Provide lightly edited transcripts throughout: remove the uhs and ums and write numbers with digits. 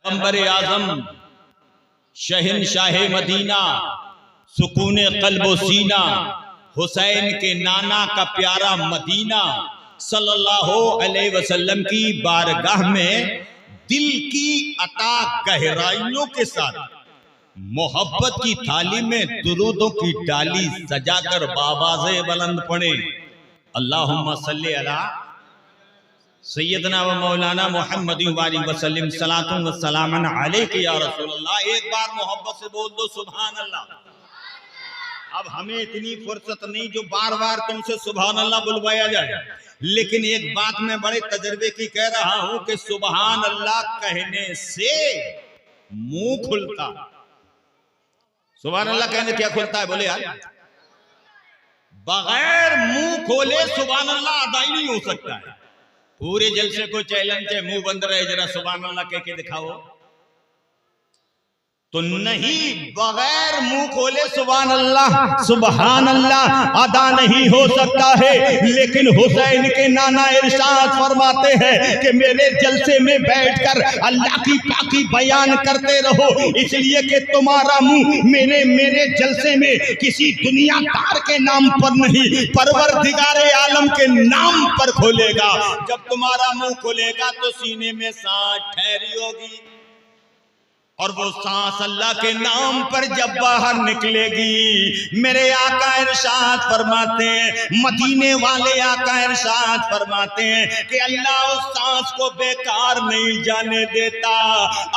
पैगंबर आजम शहनशाह मदीना सुकूने कल्बो सीना हुसैन के नाना का प्यारा मदीना सल्लल्लाहु अलैहि वसल्लम की बारगाह में दिल की अता गहराइयों के साथ मोहब्बत की थाली में दुरूदों की डाली सजाकर बाबाज़े बुलंद पढ़े अल्लाहुम्मा सल्ली अला सैयदना व मौलाना मुहम्मद वसल्लम सलातुन व सलामन अलैका या रसूलल्लाह। एक बार मोहब्बत से बोल दो सुभान अल्लाह। अब हमें इतनी फुर्सत नहीं जो बार बार तुमसे सुभान अल्लाह बुलवाया जाए, लेकिन एक बात मैं बड़े तजर्बे की कह रहा हूं कि सुभान अल्लाह कहने से मुंह खुलता। सुभान अल्लाह कहने क्या खुलता है? बोले यार, बगैर मुंह खोले सुभान अल्लाह अदा ही नहीं हो सकता है। पूरे जलसे को चैलेंज है, मुंह बंद रहे, जरा सुभान अल्लाह कह के दिखाओ। तो नहीं, बगैर मुंह खोले सुभान अल्लाह अदा नहीं हो सकता है। लेकिन हुसैन के नाना इरशाद फरमाते हैं कि मेरे जलसे में बैठकर अल्लाह की पाकी बयान करते रहो, इसलिए कि तुम्हारा मुंह मेरे जलसे में किसी दुनियादार के नाम पर नहीं, परवरदिगारे आलम के नाम पर खोलेगा। जब तुम्हारा मुंह खोलेगा तो सीने में सांस ठहरी होगी, और वो सांस अल्लाह के नाम पर जब बाहर निकलेगी, मेरे आका इरशाद फरमाते हैं, मदीने वाले आका इरशाद फरमाते हैं कि अल्लाह उस सांस को बेकार नहीं जाने देता।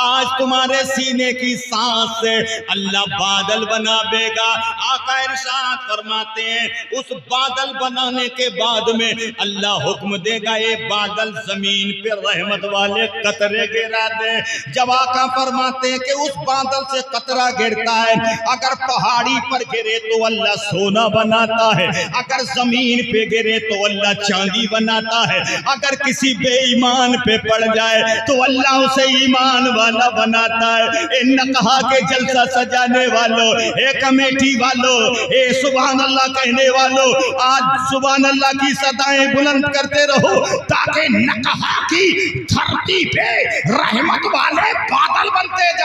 आज तुम्हारे सीने की सांस से अल्लाह बादल बना देगा। आका इरशाद फरमाते हैं, उस बादल बनाने के बाद में अल्लाह हुक्म देगा, ये बादल जमीन पे रहमत वाले कतरे गिरा दे। जब आका फरमाते कि उस बादल से कतरा गिरता है, अगर पहाड़ी पर गिरे तो अल्लाह सोना बनाता है, अगर जमीन पे गिरे तो अल्लाह चांदी बनाता है, अगर किसी बेईमान पे पड़ जाए तो अल्लाह उसे ईमान वाला बनाता है। इन नकहा के जलसा सजाने वालों, ए कमेटी वालों, ए सुभान अल्लाह कहने वालों, आज सुभान अल्लाह की सदाएं बुलंद करते रहो, ताकि नकहा की धरती पे रहमत वाले बादल बनते जाए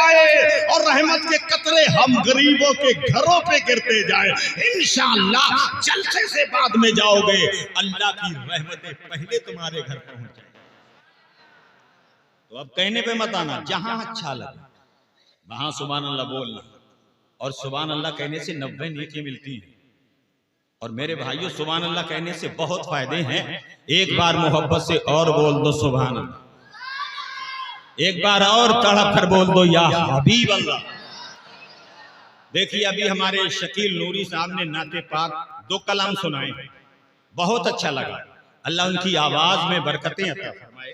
और रहमत के कतरे हम गरीबों के घरों पे गिरते जाए। इंशाअल्लाह जलसे से बाद में जाओगे, अल्लाह की रहमतें पहले तुम्हारे घर पहुंच जाए। तो अब कहने पे मत आना, जहां अच्छा लगे वहां सुभान अल्लाह बोलना, और सुभान अल्लाह कहने से 90 नेकी मिलती है। और मेरे भाइयों, सुभान अल्लाह कहने से बहुत फायदे हैं। एक बार मोहब्बत से और बोल दो सुभान अल्लाह, एक बार और तड़प कर बोल दो या हबीब अल्लाह। देखिए, अभी हमारे शकील नूरी साहब ने नाते पाक 2 कलाम सुनाए, बहुत अच्छा लगा। अल्लाह उनकी आवाज में बरकतें अता फरमाए।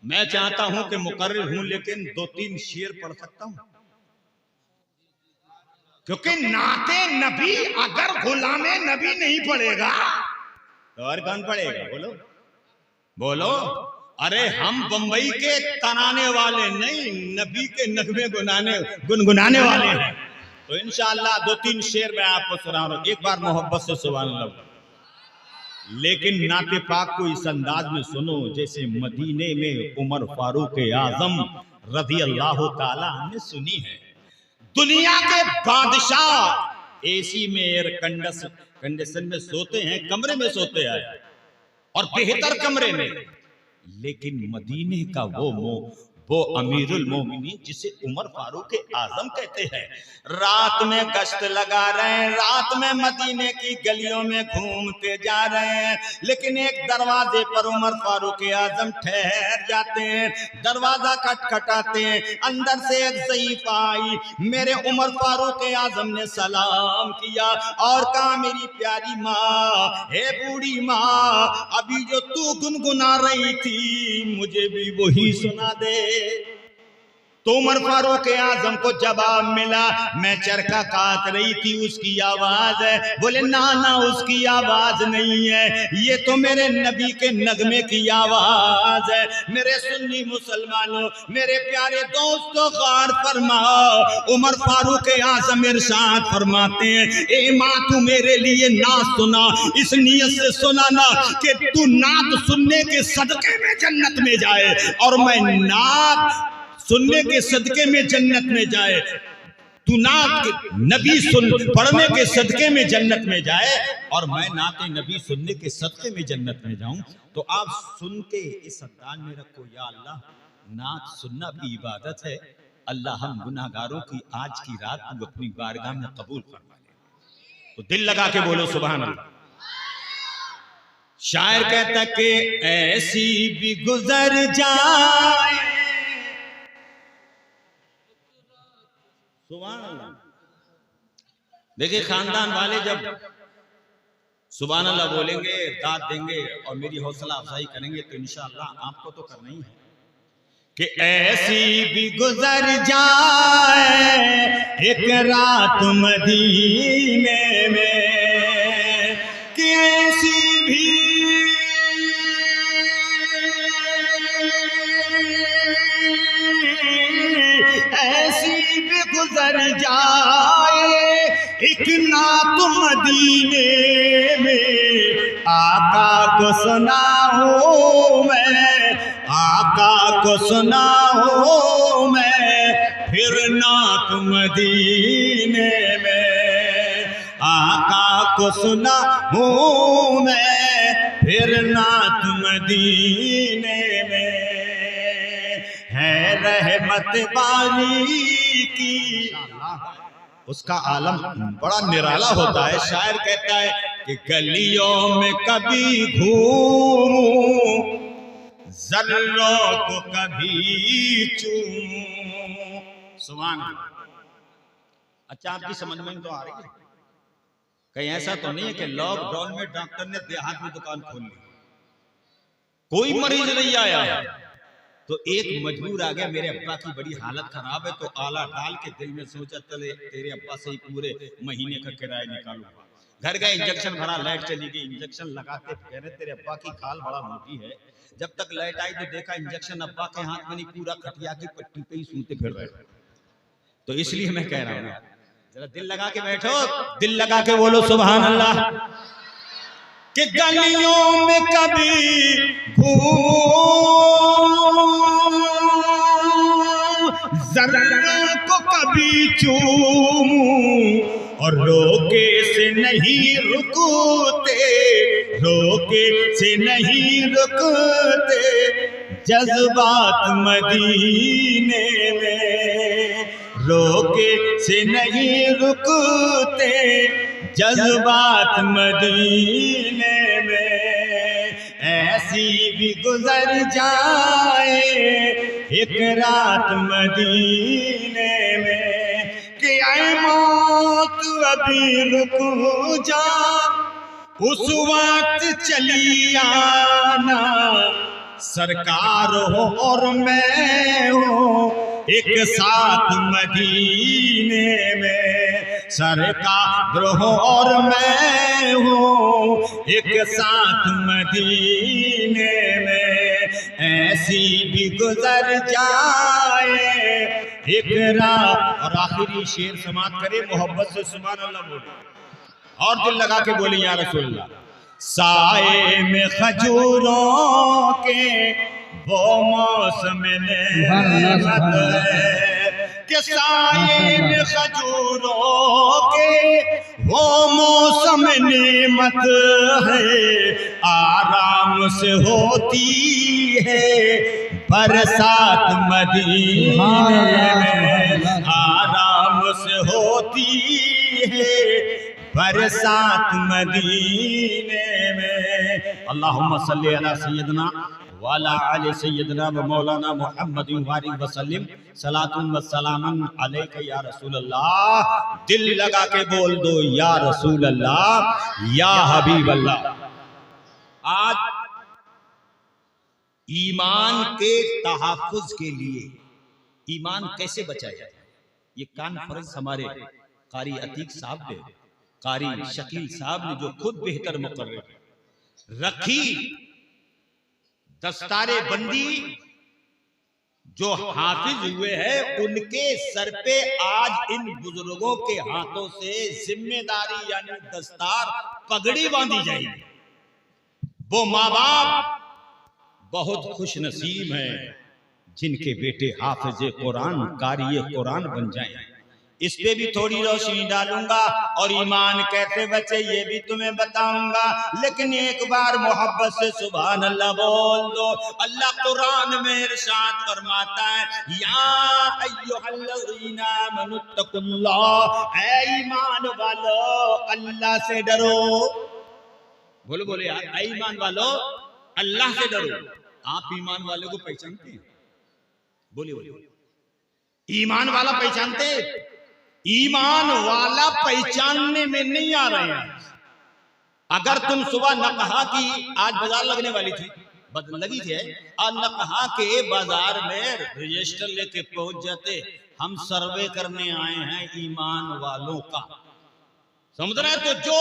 मैं चाहता हूं कि मुकर्रिर हूं, लेकिन 2-3 शेर पढ़ सकता हूं, क्योंकि नाते नबी अगर गुलामे नबी नहीं पढ़ेगा तो और कौन पढ़ेगा? बोलो बोलो। अरे हम बंबई के तराने वाले नहीं, नबी के नगमे गुनगुनाने वाले हैं। तो इंशाअल्लाह 2-3 शेर मैं आपको सुना रहा हूं, एक बार मोहब्बत से सुभान अल्लाह। लेकिन नाते पाक को इस अंदाज में सुनो जैसे मदीने में उमर फारूक आजम रज़ी अल्लाह ताला ने सुनी है। दुनिया के बादशाह एसी में, एयर कंडीशन में सोते हैं, कमरे में सोते हैं, और बेहतर कमरे में, लेकिन मदीने का वो अमीरुल मोमिनीन जिसे उमर फारूक आजम कहते हैं, रात में गश्त लगा रहे हैं, रात में मदीने की गलियों में घूमते जा रहे हैं, लेकिन एक दरवाजे पर उमर फारूक आजम ठहर जाते हैं। दरवाजा खटखटाते हैं, अंदर से एक ज़ईफ़ा आई। मेरे उमर फारूक आजम ने सलाम किया और कहा, मेरी प्यारी माँ, हे बूढ़ी माँ, अभी जो तू गुनगुना रही थी मुझे भी वही सुना दे। तो उमर फारूक आजम को जवाब मिला, मैं चरखा काट रही थी, उसकी आवाज है। बोले ना ना, उसकी आवाज नहीं है, ये तो मेरे नबी के नगमे की आवाज है। मेरे सुन्नी मुसलमानों, मेरे प्यारे दोस्तों, गौर फरमाओ। उमर फारूक आजम इरशाद फरमाते हैं, ए माँ, तू मेरे लिए नात सुना, इस नियत से सुना ना कि तू नात सुनने के सदके में जन्नत में जाए, और मैं नात सुनने के सदके में जन्नत में जाए, तू नात नबी सुन पढ़ने के सदके में जन्नत में जाए और मैं नाते नबी सुनने के सदके में जन्नत में जाऊं। तो आप सुन के इस अंदाज में रखो, या अल्लाह नात सुनना भी इबादत है, अल्लाह हम गुनाहगारों की आज की रात तू अपनी बारगाह में कबूल फरमा ले। तो दिल लगा के बोलो सुभान अल्लाह। शायर कहता कि ऐसी भी गुजर जाए, सुभान अल्लाह। देखिए खानदान वाले जब सुभान अल्लाह बोलेंगे, दाद देंगे और मेरी हौसला अफजाई करेंगे तो इंशाअल्लाह आपको तो करना ही है कि ऐसी भी गुजर जाए एक रात मदीने में, कि ऐसी भी गुजर जाए एक नात मदीने में, आका को सुनाऊं मैं, आका को सुनाऊं मैं फिर नात मदीने में, आका को सुनाऊं मैं फिर नात मदीने में। है रहमत बारी की, उसका आलम बड़ा निराला होता है। शायर कहता है कि गलियों में कभी घूमूं, जर्रों को कभी चूमूं। सुभान अल्लाह। अच्छा आपकी समझ में तो आ रही है? कहीं ऐसा तो नहीं है कि लॉकडाउन में डॉक्टर ने देहात में दुकान खोल ली, कोई मरीज नहीं आया तो एक मजबूर आ गया, मेरे अब्बा की बड़ी हालत खराब है, तो आला डाल के दिल में सोचा चले तेरे अब्बा से ही पूरे महीने का किराया निकालूंगा। घर गए, इंजेक्शन भरा, लाइट चली गई, इंजेक्शन लगाते कह रहे तेरे अब्बा की खाल बड़ा मोटी है। जब तक लाइट आई तो देखा इंजेक्शन अब्बा के हाथ में नहीं, पूरा खटिया की पट्टी पे ही सूते फिर रहे। तो इसलिए मैं कह रहा हूँ जरा दिल लगा के बैठो, दिल लगा के बोलो सुभान अल्लाह। कि गलियों में कभी जर्रा को कभी चूमूं और रोके से नहीं रुकते, रोके से नहीं रुकते जज्बात मदीने में, रोके से नहीं रुकते जज्बात मदीने में। ऐसी भी गुजर जाए एक रात मदीने में, कि ऐ मौत अभी रुक जा, उस वक्त चली आना, सरकार हो और मैं हूँ एक साथ मदीने में, सरकार हो और मैं हूँ एक साथ मदीने में। ऐसी भी गुजर जाए एक रात। और आखिरी शेर समाप्त करे मोहब्बत से सुभान अल्लाह बोले और दिल लगा के बोले या रसूलल्लाह। साए में खजूरों के वो मौसम नेमत है, कि साए में खजूरों के वो मौसम नेमत है, आराम से होती है बरसात मदीने में, आराम से होती है बरसात मदीने में। अल्लाहुम्मा सल्ली अला सय्यदना वाला आले सय्यदना व मौलाना मुहम्मद व सल्लिम सलातुन व सलामन अलैका या रसूल अल्लाह। दिल लगा के बोल दो या रसूल अल्लाह या हबीब अल्लाह। आज ईमान के तहफ्फुज के लिए ईमान कैसे बचाया जाए, ये कॉन्फ्रेंस हमारे कारी अतीक साहब ने, कारी शकील साहब ने जो खुद बेहतर मुकर्रर रखी, दस्तारे बंदी जो हाफिज हुए हैं उनके सर पे आज इन बुजुर्गों के हाथों से जिम्मेदारी यानी दस्तार पगड़ी बांधी जाएगी। वो माँ बाप बहुत खुश नसीब हैं जिनके बेटे हाफिज कुरान कारी कुरान बन जाएं। इस पे भी थोड़ी रोशनी डालूंगा और ईमान कैसे बचे ये भी तुम्हें बताऊंगा। लेकिन एक बार मोहब्बत से सुभान अल्लाह बोल दो। अल्लाह कुरान में इरशाद फरमाता है, या अय्युहल्लज़ीना आमनुत्तकुल्लाह, ऐ ईमान वालो अल्लाह से डरो। बोलो बोले यार, ऐ ईमान वालो अल्लाह से डरो। आप ईमान वाले को पहचानते हैं? बोलिए बोलिए, ईमान वाला पहचानते? ईमान वाला पहचानने में नहीं आ रहे हैं। अगर तुम सुबह न कहा कि आज बाजार लगने वाली थी, लगी थी, और न कहा के बाजार में रजिस्टर लेके पहुंच जाते, हम सर्वे करने आए हैं ईमान वालों का, समझ रहे? तो जो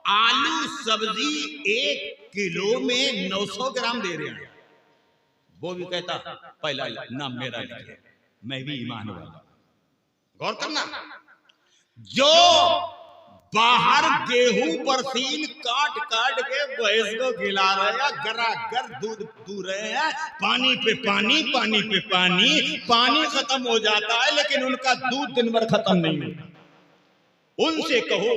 आलू सब्जी 1 किलो में 900 ग्राम दे रहे हैं, वो भी कहता पहला नाम मेरा लिखे, मैं भी ईमान वाला। गौर करना, जो बाहर गेहूं बरसीन काट काट के भैंस को खिला रहे हैं, गरागर दूध दू रहे हैं, पानी पे पानी, पानी पे पानी, पानी खत्म हो जाता है लेकिन उनका दूध दिन भर खत्म नहीं होता। उनसे कहो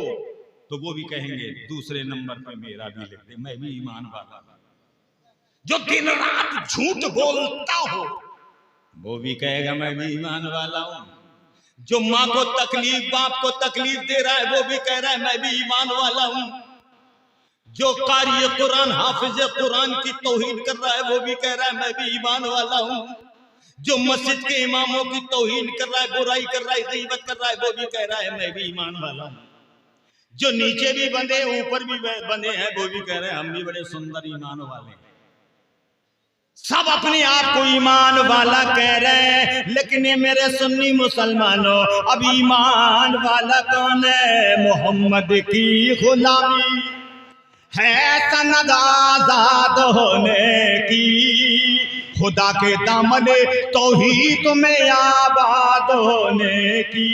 तो वो भी कहेंगे दूसरे नंबर पे मेरा भी लिख दे, मैं भी ईमान वाला। जो दिन रात झूठ बोलता हो वो भी कहेगा मैं भी ईमान वाला हूं। जो माँ को तकलीफ, बाप को तकलीफ दे रहा है वो भी कह रहा है मैं भी ईमान वाला हूं। जो कारी कुरान हाफिज कुरान की तौहीन कर रहा है वो भी कह रहा है मैं भी ईमान वाला हूं। जो मस्जिद के इमामों की तौहीन कर रहा है, बुराई कर रहा है, गीबत कर रहा है, वो भी कह रहा है मैं भी ईमान वाला हूं। जो नीचे भी बंधे ऊपर भी बंधे हैं वो भी कह रहे हैं हम भी बड़े सुंदर ईमान वाले हैं। सब अपने आप को ईमान वाला कह रहे हैं, लेकिन ये मेरे सुन्नी मुसलमानों, अब ईमान वाला कौन है? मोहम्मद की गुलामी है सनद आजाद होने की, खुदा के दामन तौहीद में आबाद होने की।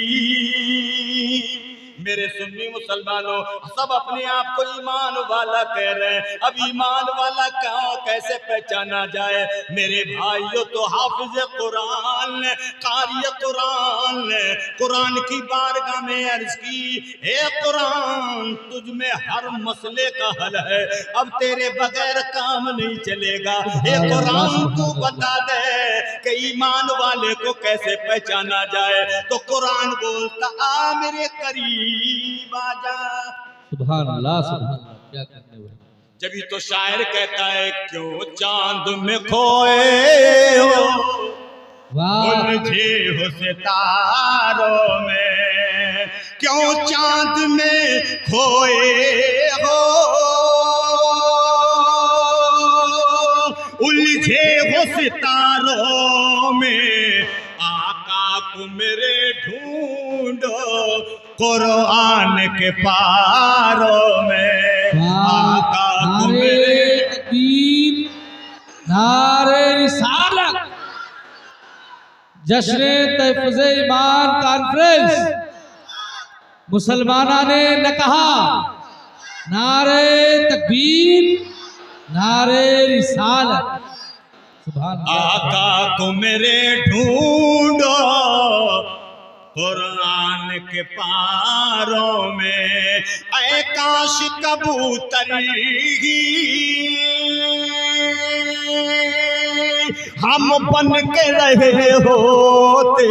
मेरे सुन्नी मुसलमानों, सब अपने आप को ईमान वाला कह रहे हैं। अब ईमान वाला कहाँ कैसे पहचाना जाए? मेरे भाइयों, तो हाफिज कुरान, कारी कुरान, कुरान की बारगाह में अर्ज की, हे कुरान तुझ में हर मसले का हल है, अब तेरे बगैर काम नहीं चलेगा। हे कुरान तू बता दे कि ईमान वाले को कैसे पहचाना जाए? तो कुरान बोलता आ मेरे करीब आजा। सुभान अल्लाह, सुभान अल्लाह, क्या कहने वाले। जब तो शायर कहता है क्यों चांद में खोए हो, उलझे हो सितारों में, क्यों चांद में खोए हो, उलझे हो सितारों में, आका को मेरे ढूंढो कुरान के पारों में, आका को मेरे तकबीर, नारे रिसालत, जश्न तहफ़्फ़ुज़ ईमान कॉन्फ्रेंस मुसलमाना ने न कहा, नारे तकबीर, नारे रिसालत। सुभान आका को मेरे ढूंढो कुरान के पारों में, ऐ काश कबूतरी हम बन के रहे होते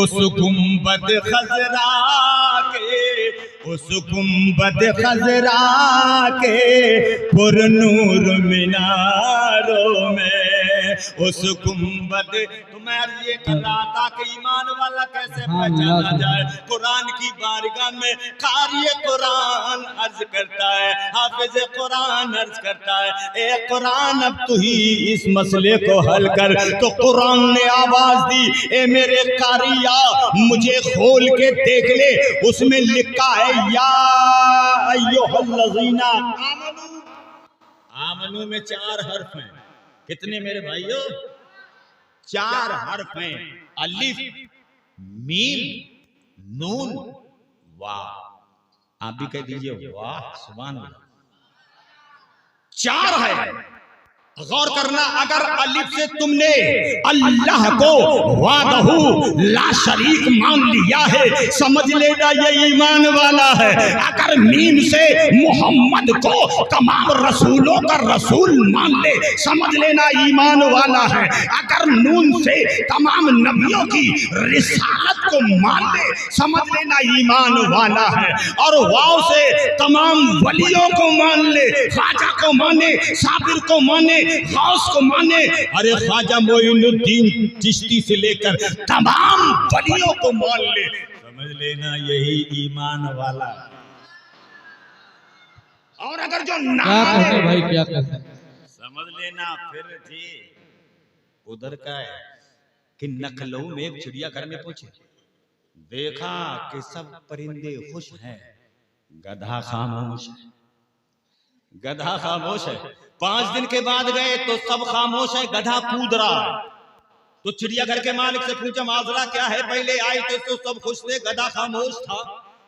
उस गुंबद खजरा के, उस गुंबद खजरा के पुरनूर मीनारों में, उस गुंबद। तो मैं ये कर रहा था कि ईमान वाला कैसे पहचाना जाए? कुरान की बारगाह में कारी कुरान अर्ज करता है, हाफिज कुरान अर्ज करता है, ए कुरान अब तू ही इस मसले को हल कर। तो कुरान ने आवाज दी, ए मेरे कारिया मुझे खोल के देख ले, उसमें लिखा है या अय्युहल्लज़ीना आमनू। आमनू में 4 हर्फ हैं। कितने मेरे भाइयों? 4 हर्फ हैं, अलिफ, मीम, नून, वाह। आप भी कह दीजिए वाह, सुभान अल्लाह। 4 है गौर करना, अगर अलिफ से तुमने अल्लाह को वादहू ला शरीक मान लिया है, समझ लेना ये ईमान वाला है। अगर मीम से मोहम्मद को तमाम रसूलों का रसूल मान ले, समझ लेना ईमान वाला है। अगर नून से तमाम नबियों की रिसालत को मान ले, समझ लेना ईमान वाला है। और वाव से तमाम वलियों को मान ले, ख्वाजा को माने, साबिर को माने, गौस को माने, अरे ख्वाजा मोइनुद्दीन चिश्ती से लेकर तमाम वलियों को मान ले, समझ लेना यही ईमान वाला। और अगर जो क्या कहते भाई, क्या कहते, समझ लेना फिर जी उधर का है कि नकलों में एक चिड़ियाघर में पहुंचे, देखा कि सब परिंदे खुश हैं, गधा खामोश है। गधा खामोश है। 5 दिन के बाद गए तो सब खामोश है, गधा कूद रहा है। तो चिड़ियाघर के मालिक से पूछा, माजरा क्या है? पहले आए थे तो सब खुश थे, गधा खामोश था,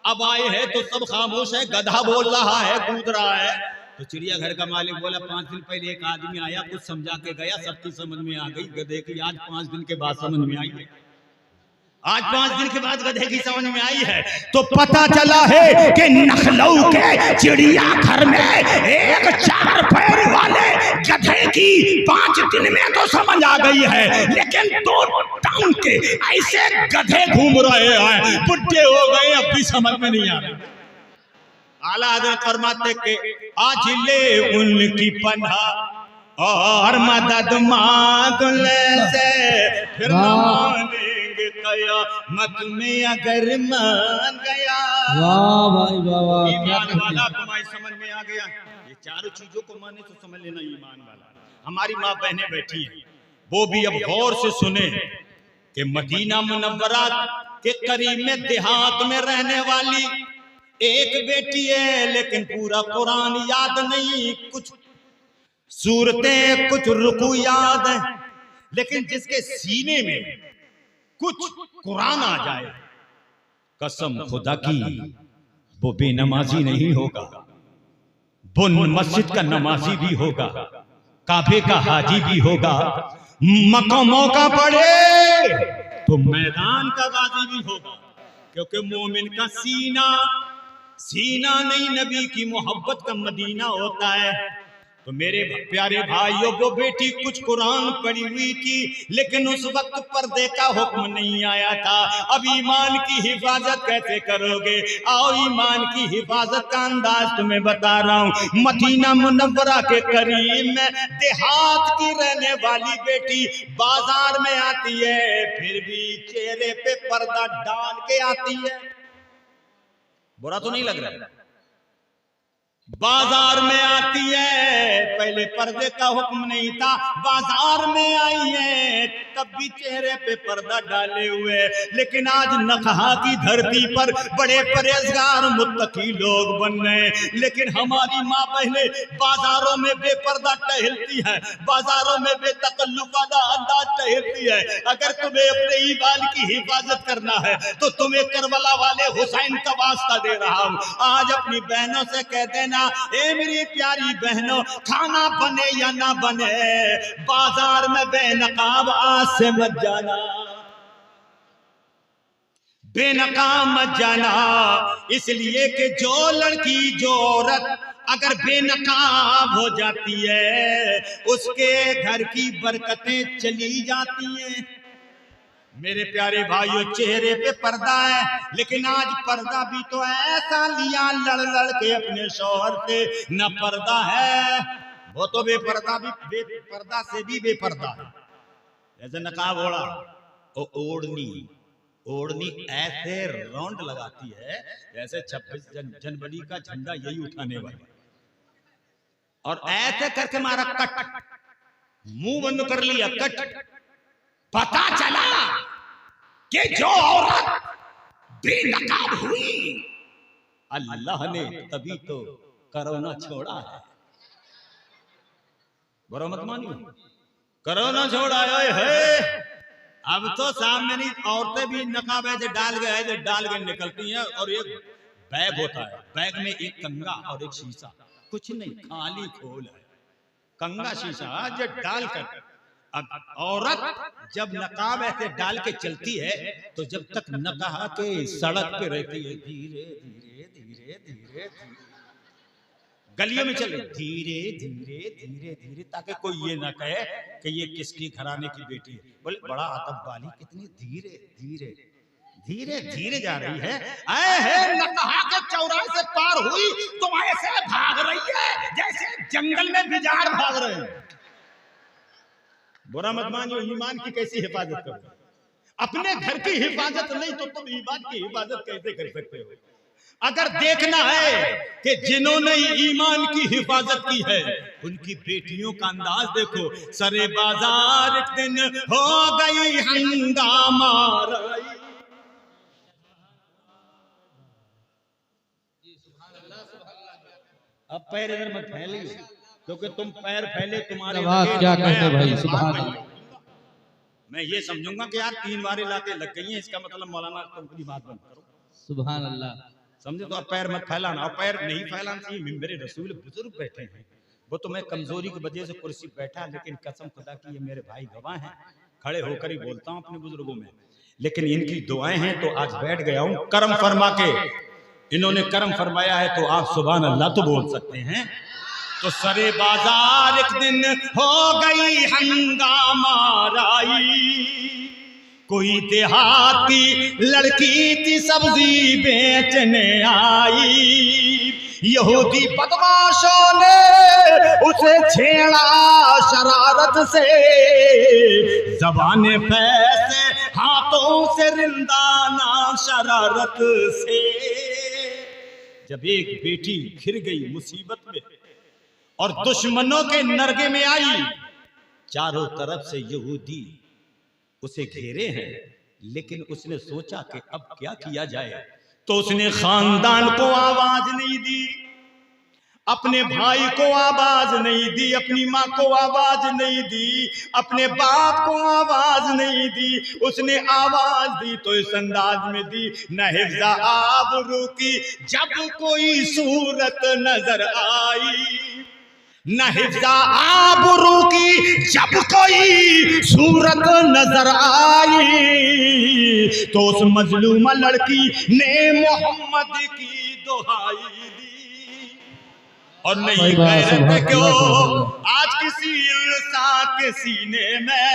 अब आए हैं तो सब खामोश है, गधा बोल रहा है, कूद रहा है। तो चिड़ियाघर का मालिक बोला, 5 दिन पहले एक आदमी आया, कुछ समझा के गया, सबकी समझ में आ गई, गधे की आज 5 दिन के बाद समझ में आई है। आज 5 दिन के बाद गधे की समझ में आई है। तो पता चला है कि नखलऊ के चिड़ियाघर में एक 4 पैर वाले गधे की 5 दिन में तो समझ आ गई है, लेकिन 2 टांग के ऐसे गधे घूम रहे हैं, बुढ़े हो गए, अब भी समझ में नहीं आ रहा। आला हज़रत फरमाते कि आज ले उनकी पनाह और मदद मांग ले से, फिर मत में अगर मान गया। वाह भाई वाह वाह, ईमान वाला तुम्हारी समझ में आ गया। ये चारों चीजों को माने तो समझ लेना ईमान वाला। हमारी माँ बहनें बैठी हैं, वो भी अब गौर से सुने कि मदीना मुनव्वरा के करीब में देहात में रहने वाली एक बेटी है, लेकिन पूरा कुरान याद नहीं, कुछ सूरतें कुछ रुकू याद है, लेकिन जिसके सीने में कुछ कुरान आ जाए, कसम खुदा की वो बेनमाजी नहीं होगा, वो मस्जिद का नमाजी भी होगा, काबे का हाजी भी होगा, मौका पड़े तो मैदान का गाजी भी होगा। क्योंकि मोमिन का सीना नहीं, नबी की मोहब्बत का मदीना होता है। तो मेरे प्यारे भाइयों, वो बेटी कुछ कुरान पढ़ी हुई थी, लेकिन उस वक्त पर्दे का हुक्म नहीं आया था। अब ईमान की हिफाजत कैसे करोगे? आओ ईमान की हिफाजत का अंदाज तुम्हें बता रहा हूँ। मदीना मुनव्वरा के करीब में देहात की रहने वाली बेटी बाजार में आती है, फिर भी चेहरे पे पर्दा डाल के आती है। बुरा तो नहीं लग रहा? बाजार में आती है, पहले पर्दे का हुक्म नहीं था, बाजार में आई है, तब भी चेहरे पे पर्दा डाले हुए। लेकिन आज नखहा की धरती पर बड़े परहेजगार मुत्तकी लोग बन गए, लेकिन हमारी माँ बहने बाजारों में बेपर्दा टहलती है, बाजारों में बेतकल्लुफ वाला अंदाज टहलती है। अगर तुम्हें अपने ईमान की हिफाजत करना है तो तुम्हें करबला वाले हुसैन का वास्ता दे रहा हूँ। आज अपनी बहनों से कह देना, ए मेरी प्यारी बहनों, खाना बने या ना बने, बाजार में बेनकाब आज से मत जाना, बेनकाब मत जाना। इसलिए कि जो लड़की, जो औरत अगर बेनकाब हो जाती है, उसके घर की बरकतें चली जाती हैं। मेरे प्यारे भाइयों, चेहरे पे पर्दा है, लेकिन आज पर्दा भी तो ऐसा लिया लड़ लड़ के अपने शौहर से, न पर्दा है, वो तो बेपर्दा भी, बेपर्दा से भी बेपर्दा है। जैसे नकाब ओढ़ा, ओढ़नी ऐसे राउंड लगाती है जैसे 26 जनवरी का झंडा यही उठाने वाली, और ऐसे करके मारा कट, मुंह बंद कर लिया कट। पता चला कि जो औरत बेनकाब हुई, अल्लाह ने तभी तो कोरोना छोड़ा है। बुरा मत मानियो, कोरोना छोड़ा है। अब तो सामने औरतें भी नकाब ऐसे डाल के निकलती हैं, और एक बैग होता है, बैग में एक कंगा और एक शीशा, कुछ नहीं, खाली खोल है, कंगा शीशा जो डालकर, अब औरत जब नकाब ऐसे डाल के चलती है तो जब तक नकाहा के सड़क पे रहती है, धीरे धीरे धीरे धीरे गलियों में चले, धीरे धीरे धीरे धीरे, ताकि कोई ये ना कहे कि ये किसकी घराने की बेटी है। बोले बड़ा अदब वाली, कितनी धीरे धीरे धीरे धीरे जा रही है। ऐ नकाहा के चौराहे से पार हुई तो ऐसे भाग रही है जैसे जंगल में बिजार भाग रहे हैं। बुरा मत मानियो, ईमान की कैसी हिफाजत करो? अपने घर की हिफाजत नहीं तो तुम ईमान की हिफाजत कैसे कर सकते हो? अगर देखना है कि जिन्होंने ईमान की हिफाजत की है उनकी बेटियों का अंदाज देखो। सरे बाजार एक दिन हो गई हंगामा, अब पैर इधर मत फैलिए, क्योंकि तुम पैर फैले तुम्हारे क्या कहते भाई, सुभान अल्लाह। मैं ये समझूंगा कि यार 3 बार लाते लग गई हैं, इसका मतलब मौलाना तुम अपनी बात बंद करो। सुभान अल्लाह, समझे? तो अब पैर मत फैलाना, और पैर नहीं फैलाना चाहिए। मिंबरे रसूल बुजुर्ग बैठे हैं, वो तो मैं कमजोरी की वजह से कुर्सी बैठा, लेकिन कसम खुदा की ये मेरे भाई गवाह हैं, खड़े होकर ही बोलता हूँ अपने बुजुर्गों में। लेकिन इनकी दुआएं हैं तो आज बैठ गया हूँ। कर्म फरमा के इन्होंने कर्म फरमाया है तो आप सुभान अल्लाह तो बोल सकते हैं। तो सरे बाजार एक दिन हो गई हंगामा राई, कोई देहाती लड़की थी सब्जी बेचने आई, यहूदी बदमाशों ने उसे छेड़ा शरारत से, ज़बाने पैसे हाथों से रिंदाना शरारत से। जब एक बेटी घिर गई मुसीबत में और दुश्मनों के नरगे में आई, चारों तरफ से यहूदी उसे घेरे हैं, लेकिन उसने सोचा कि अब क्या किया जाए, तो उसने खानदान को आवाज नहीं दी, अपने भाई को आवाज नहीं दी, अपनी माँ को आवाज नहीं दी, अपने बाप को आवाज नहीं दी। उसने आवाज दी तो इस अंदाज में दी, न हिफ्ज़ा आबरू की जब कोई सूरत नजर आई, न हिफ्ज़ा आबरू की जब कोई सूरत नजर आई, तो उस मजलूमा लड़की ने मोहम्मद की दुहाई दी। और नहीं गैरत क्यों आज किसी इंसान के सीने में,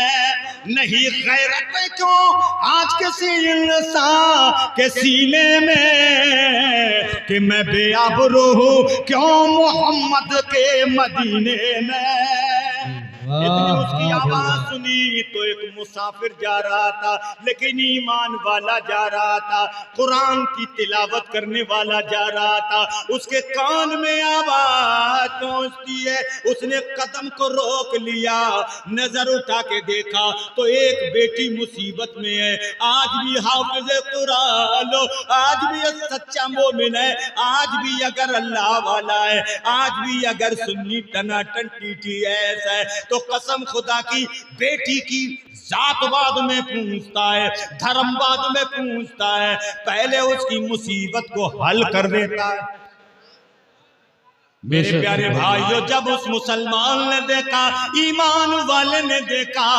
नहीं गैरत क्यों आज किसी इंसान के सीने में, कि मैं बेआबरू हूँ क्यों मोहम्मद के मदीने में। इतनी उसकी आवाज सुनी तो एक मुसाफिर जा रहा था, लेकिन ईमान वाला जा रहा था, कुरान की तिलावत करने वाला जा रहा था। उसके कान में आवाज पहुंचती है, उसने कदम को रोक लिया, नजर उठा के देखा तो एक बेटी मुसीबत में है। आज भी हाफिज कुरान हो, आज भी सच्चा मोमिन है, आज भी अगर अल्लाह वाला है, आज भी अगर सुन्नी टनाटन TTS है, तो कसम खुदा की बेटी की जातवाद में पूछता है, धर्मवाद में पूछता है, पहले उसकी मुसीबत को हल कर देता है। मेरे प्यारे भाइयों, जब उस मुसलमान ने देखा, ईमान वाले ने देखा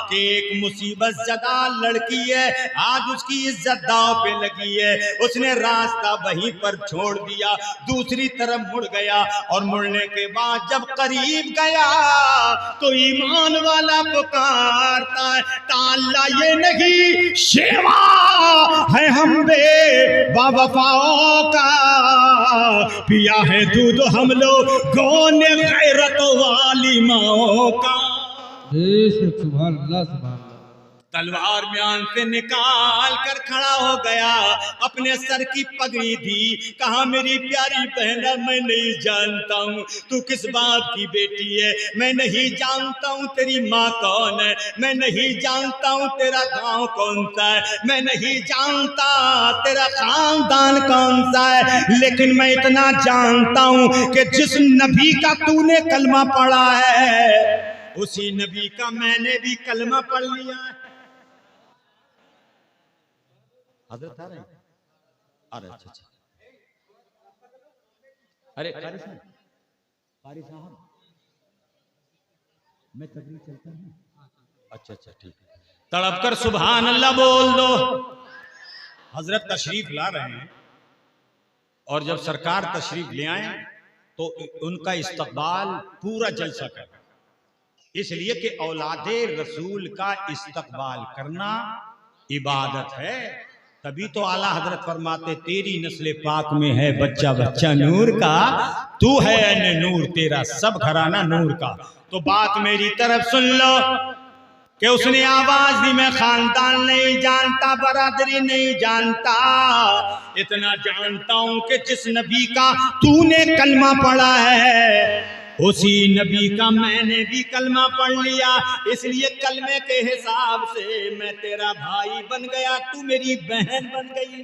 कि एक मुसीबत ज़दा लड़की है, आज उसकी इज्जत दांव पे लगी है, उसने रास्ता वहीं पर छोड़ दिया, दूसरी तरफ मुड़ गया। और मुड़ने के बाद जब करीब गया तो ईमान वाला पुकारता है, ताला ये नहीं शेवा है हम बेवफाओं का, पिया है दूध हम लोगों ने गैरत वाली माओ का। सुभान अल्लाह, सुभान अल्लाह। तलवार म्यान से निकाल कर खड़ा हो गया, अपने सर की पगड़ी दी, कहा मेरी प्यारी बहना, मैं नहीं जानता हूँ तू किस बाप की बेटी है, मैं नहीं जानता हूँ तेरी माँ कौन है, मैं नहीं जानता हूँ तेरा गांव कौन सा है, मैं नहीं जानता तेरा खानदान कौन सा है, लेकिन मैं इतना जानता हूँ कि जिस नबी का तूने कलमा पढ़ा है उसी नबी का मैंने भी कलमा पढ़ लिया है। हजरत आ रहे हैं? अरे अच्छा, अरे कारी साहब, मैं तकरीर चलता हूँ। अच्छा ठीक है, तड़प कर सुभान अल्लाह बोल दो। हजरत तशरीफ ला रहे हैं और जब सरकार तशरीफ ले आए तो उनका इस्तकबाल पूरा जलसा कर, इसलिए कि औलादे रसूल का इस्तकबाल करना इबादत है। तभी तो आला हजरत फरमाते तेरी नस्ल पाक में है बच्चा बच्चा नूर का, तू है अन नूर, तेरा सब घराना नूर का। तो बात मेरी तरफ सुन लो कि उसने आवाज दी, मैं खानदान नहीं जानता, बरादरी नहीं जानता, इतना जानता हूं कि जिस नबी का तूने कलमा पढ़ा है उसी नबी का मैंने भी कलमा पढ़ लिया, इसलिए कलमे के हिसाब से मैं तेरा भाई बन गया, तू मेरी बहन बन गई।